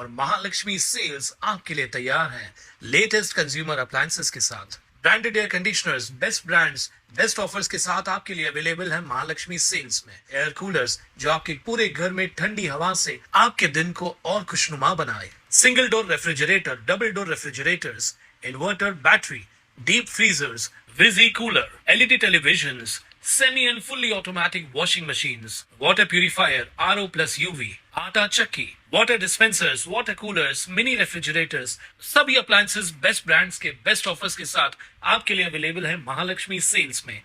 और महालक्ष्मी सेल्स आपके लिए तैयार है लेटेस्ट कंज्यूमर अप्लायंसेस के साथ। Branded air conditioners, best brands, best offers के साथ आपके लिए अवेलेबल है महालक्ष्मी सेल्स में। एयर कूलर्स जो आपके पूरे घर में ठंडी हवा से आपके दिन को और खुशनुमा बनाए। Single door refrigerator, double door refrigerators, inverter battery, deep freezers, visi cooler, LED televisions, semi and fully automatic washing machines, water purifier, RO plus UV, आटा चक्की, water dispensers, water coolers, mini refrigerators, सभी appliances best brands के best offers के साथ आपके लिए available है Mahalakshmi sales में।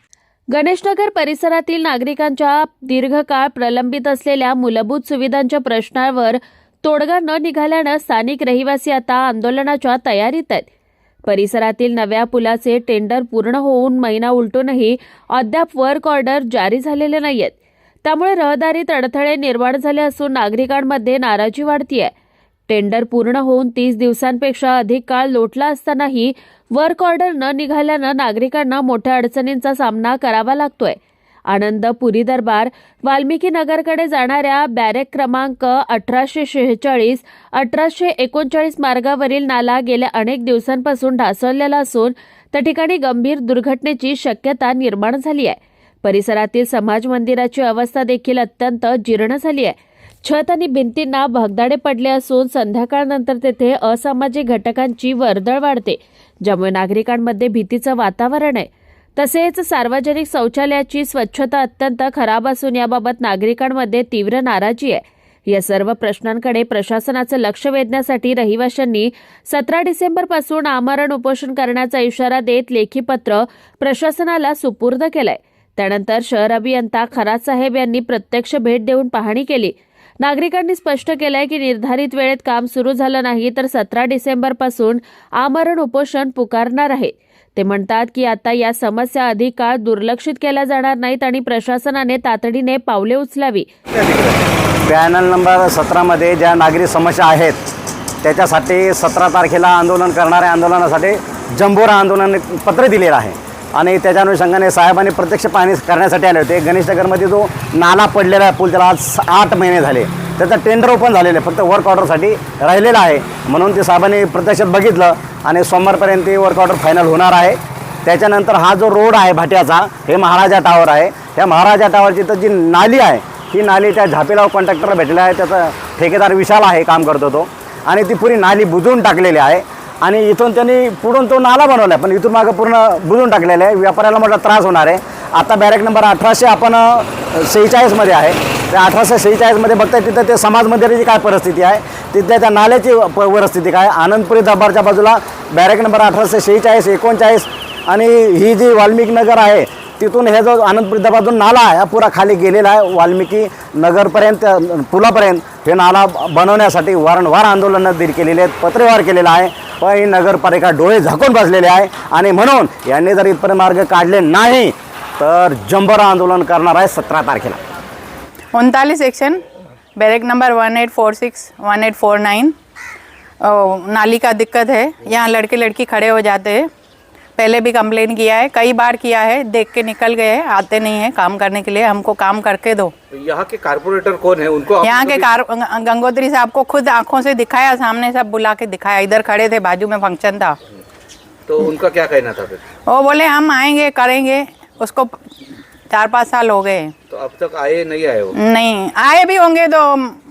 गणेशनगर परिसरातील नागरिकांच्या दीर्घकाळ प्रलंबित असलेल्या मूलभूत सुविधांच्या प्रश्नावर तोडगा न निघाल्यानं स्थानिक रहिवासी आता आंदोलनाच्या तयारीत आहेत। परिसरातील नव्या पुलाचे टेंडर पूर्ण होऊन महिना उलटूनही अद्याप वर्क ऑर्डर जारी झालेले नाहीयेत। त्यामुळे रहदारीत अडथळे निर्माण झाले असून नागरिकांमध्ये नाराजी वाढतीये। टेंडर पूर्ण होऊन 30 दिवसांपेक्षा अधिक काळ लोटला असतानाही वर्क ऑर्डर न निघाल्यानं नागरिकांना मोठ्या अडचणींचा सामना करावा लागतोय। आनंद पुरी दरबार वाल्मिकी नगरकडे जाणाऱ्या बॅरेक क्रमांक 1846 1839 मार्गावरील नाला गेल्या अनेक दिवसांपासून ढासळलेला असून त्या ठिकाणी गंभीर दुर्घटनेची शक्यता निर्माण झाली आहे। परिसरातील समाज मंदिराची अवस्था देखील अत्यंत जीर्ण झाली आहे। छत आणि भिंतींना भगदाडे पडले असून संध्याकाळनंतर तेथे असामाजिक घटकांची वर्दळ वाढते, ज्यामुळे नागरिकांमध्ये भीतीचं वातावरण आहे। तसेच सार्वजनिक शौचालयाची स्वच्छता अत्यंत खराब असून याबाबत नागरिकांमध्ये तीव्र नाराजी आहे। या सर्व प्रश्नांकडे प्रशासनाचं लक्ष वेधण्यासाठी रहिवाशांनी 17 डिसेंबरपासून आमरण उपोषण करण्याचा इशारा देत लेखी पत्र प्रशासनाला सुपूर्द केलंय। त्यानंतर शहर अभियंता खरात साहेब यांनी प्रत्यक्ष भेट देऊन पाहणी केली। नागरिकांनी स्पष्ट केलंय की निर्धारित वेळेत काम सुरू झालं नाही तर 17 डिसेंबरपासून आमरण उपोषण पुकारणार आहे। ते म्हणतात की आता या समस्या अधिक काळ दुर्लक्षित केल्या जाणार नाहीत आणि प्रशासनाने तातडीने पावले उचलावी। पॅनल नंबर 17 मध्ये ज्या नागरी समस्या आहेत त्याच्यासाठी 17 तारखेला आंदोलन करणाऱ्या आंदोलनासाठी जंबोरा आंदोलन पत्र दिलेलं आहे आणि त्याच्या अनुषंगाने साहेबांनी प्रत्यक्ष पाहणी करण्यासाठी आले होते। गणेशनगरमध्ये जो नाला पडलेला आहे पूल, त्याला आज 8 महिने झाले, त्याचं टेंडर ओपन झालेलं आहे, फक्त वर्क ऑर्डरसाठी राहिलेलं आहे। म्हणून ते साहेबांनी प्रत्यक्षात बघितलं आणि सोमवारपर्यंत ते वर्क ऑर्डर फायनल होणार आहे। त्याच्यानंतर हा जो रोड आहे भाट्याचा, हे महाराजा टावर आहे। त्या महाराजा टावरची तर जी नाली आहे ही नाली त्या झापेलाव कॉन्ट्रॅक्टरला भेटलेला आहे, त्याचा ठेकेदार विशाल आहे, काम करतो तो, आणि ती पुरी नाली बुजवून टाकलेली आहे आणि इथून त्यांनी पुढून तो नाला बनवला आहे, पण इथून मागं पूर्ण बुजवून टाकलेलं आहे। व्यापाऱ्याला मोठा त्रास होणार आहे। आता बॅरेक नंबर 1846 मध्ये आहे। त्या 1846 मध्ये बघताय तिथं ते समाज मंदिराची काय परिस्थिती आहे, तिथल्या त्या नाल्याची परिस्थिती काय। आनंदपुरी दरबारच्या बाजूला बॅरेक नंबर 1846 39 आणि ही जी वाल्मिकी नगर आहे तिथून हे जो आनंदपुरी दरबारतून नाला आहे हा पुरा खाली गेलेला आहे। वाल्मिकी नगरपर्यंत पुलापर्यंत हे नाला बनवण्यासाठी वारंवार आंदोलनं केलेली आहेत, पत्रव्यवहार केलेला आहे, पण ही नगरपालिका डोळे झाकून बसलेले आहे आणि म्हणून यांनी जर इथपर्यंत मार्ग काढले नाही तर जंबोरा आंदोलन करणार आहे 17 तारखेला। 39 सेक्शन बैरक नंबर 1846 1849 नाली का दिक्कत है। यहाँ लड़के लड़की खड़े हो जाते हैं। पहले भी कंप्लेन किया है, कई बार किया है, देख के निकल गए हैं, आते नहीं है काम करने के लिए। हमको काम करके दो। यहाँ के कारपोरेटर कौन है उनको? यहाँ के गंगोत्री साहब को खुद आंखों से दिखाया, सामने सब बुला के दिखाया, इधर खड़े थे, बाजू में फंक्शन था। तो उनका क्या कहना था फिर? वो बोले हम आएंगे करेंगे, उसको 4-5 साल हो गए। तो अब तक आए नहीं आए वो? नहीं आए भी होंगे तो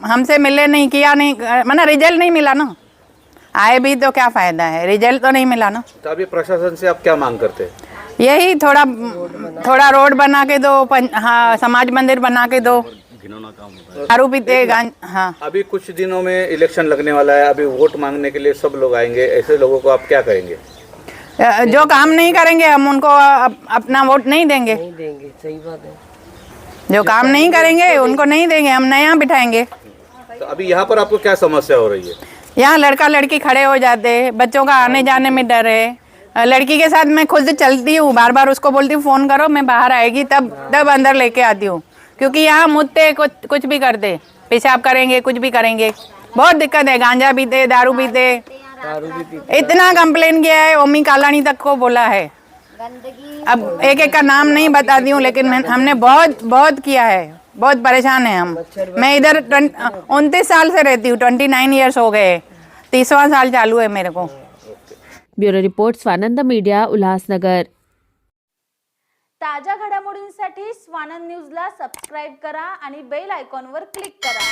हमसे मिले नहीं, किया नहीं, माना रिजल्ट नहीं मिला ना। आए भी तो क्या फायदा है, रिजल्ट तो नहीं मिला ना। तो अभी प्रशासन से आप क्या मांग करते हैं? यही थोड़ा रोड बना के दो, हाँ समाज मंदिर बना के दो। दारू पीते हाँ। अभी कुछ दिनों में इलेक्शन लगने वाला है, अभी वोट मांगने के लिए सब लोग आएंगे, ऐसे लोगों को आप क्या कहेंगे? जो काम नहीं करेंगे हम उनको अपना वोट नहीं देंगे। सही बात है। जो काम नहीं करेंगे उनको नहीं देंगे, हम नया बिठाएंगे। तो अभी यहाँ पर आपको क्या समस्या हो रही है? यहाँ लड़का लड़की खड़े हो जाते हैं, बच्चों का आने जाने में डर है। लड़की के साथ मैं खुद चलती हूँ, बार बार उसको बोलती हूँ फ़ोन करो, मैं बाहर आएगी तब अंदर लेके आती हूँ, क्योंकि यहाँ मुद्दे कुछ भी करते, पेशाब करेंगे, कुछ भी करेंगे। बहुत दिक्कत है, गांजा पीते, दारू पीते, इतना कंप्लेन किया है, ओमी कालानी तक को बोला है। अब एक एक का नाम नहीं बताती हूँ, लेकिन हमने बहुत बहुत किया है, बहुत परेशान है हम। मैं इधर 29 साल से रहती हूँ, 29 ईयर्स हो गए, 30वां साल चालू है मेरे को। Bureau report Swanand media, Ulhasnagar. ताज्या घडामोडींसाठी स्वानंद न्यूजला सबस्क्राईब करा आणि बेल आयकॉनवर क्लिक करा.